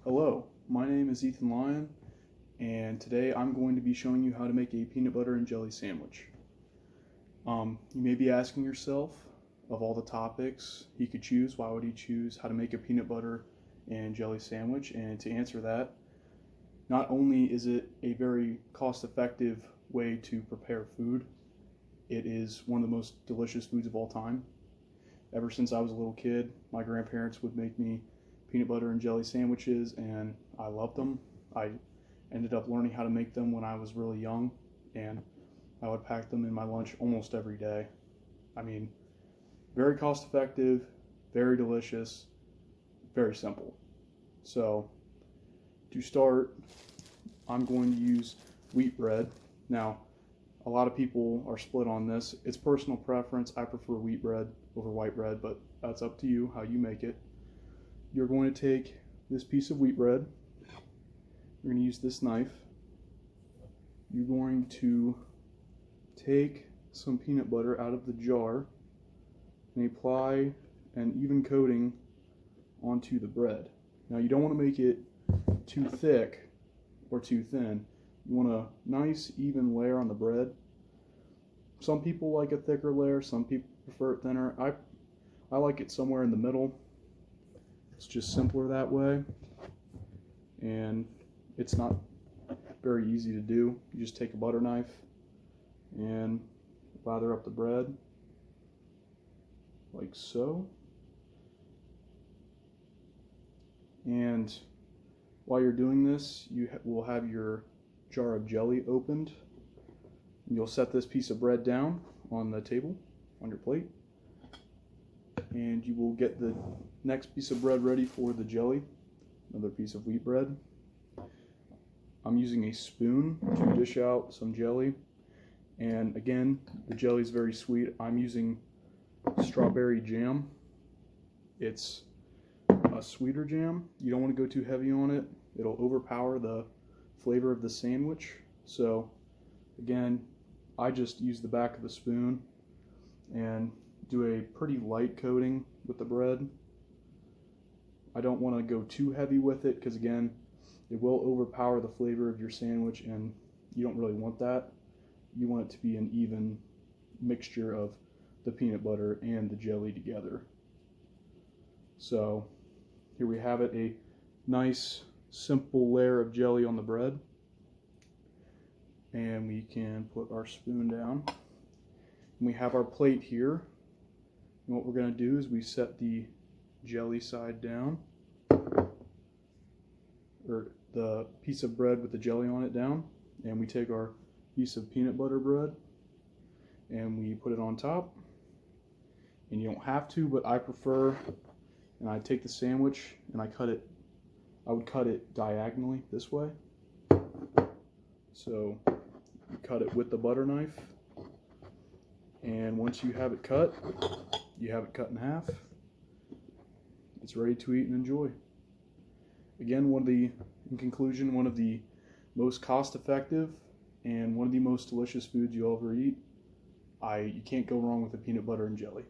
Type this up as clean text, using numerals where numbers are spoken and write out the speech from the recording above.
Hello, my name is Ethan Lyon, and today I'm going to be showing you how to make a peanut butter and jelly sandwich. You may be asking yourself, of all the topics he could choose, why would he choose how to make a peanut butter and jelly sandwich? And to answer that, not only is it a very cost-effective way to prepare food, it is one of the most delicious foods of all time. Ever since I was a little kid, my grandparents would make me peanut butter and jelly sandwiches, and I loved them. I ended up learning how to make them when I was really young, and I would pack them in my lunch almost every day. I mean, very cost effective, very delicious, very simple. So, to start, I'm going to use wheat bread. Now, a lot of people are split on this. It's personal preference. I prefer wheat bread over white bread, but that's up to you how you make it. You're going to take this piece of wheat bread. You're going to use this knife. You're going to take some peanut butter out of the jar and apply an even coating onto the bread. Now you don't want to make it too thick or too thin. You want a nice even layer on the bread. Some people like a thicker layer, some people prefer it thinner. I like it somewhere in the middle. It's just simpler that way, and it's not very easy to do. You just take a butter knife and lather up the bread like so. And while you're doing this, you will have your jar of jelly opened. And you'll set this piece of bread down on the table, on your plate. And you will get the next piece of bread ready for the jelly, another piece of wheat bread. I'm using a spoon to dish out some jelly. And again, the jelly is very sweet. I'm using strawberry jam. It's a sweeter jam. You don't want to go too heavy on it. It'll overpower the flavor of the sandwich. So again, I just use the back of the spoon and do a pretty light coating with the bread. I don't want to go too heavy with it because again, it will overpower the flavor of your sandwich, and you don't really want that. You want it to be an even mixture of the peanut butter and the jelly together. So here we have it, a nice simple layer of jelly on the bread. And we can put our spoon down. And we have our plate here. And what we're going to do is we set the jelly side down, or the piece of bread with the jelly on it down, and we take our piece of peanut butter bread and we put it on top. And you don't have to, but I prefer, and I take the sandwich and I would cut it diagonally this way. So you cut it with the butter knife, and once you have it cut, you have it cut in half. It's ready to eat and enjoy. Again, in conclusion, one of the most cost-effective and one of the most delicious foods you'll ever eat. You can't go wrong with the peanut butter and jelly.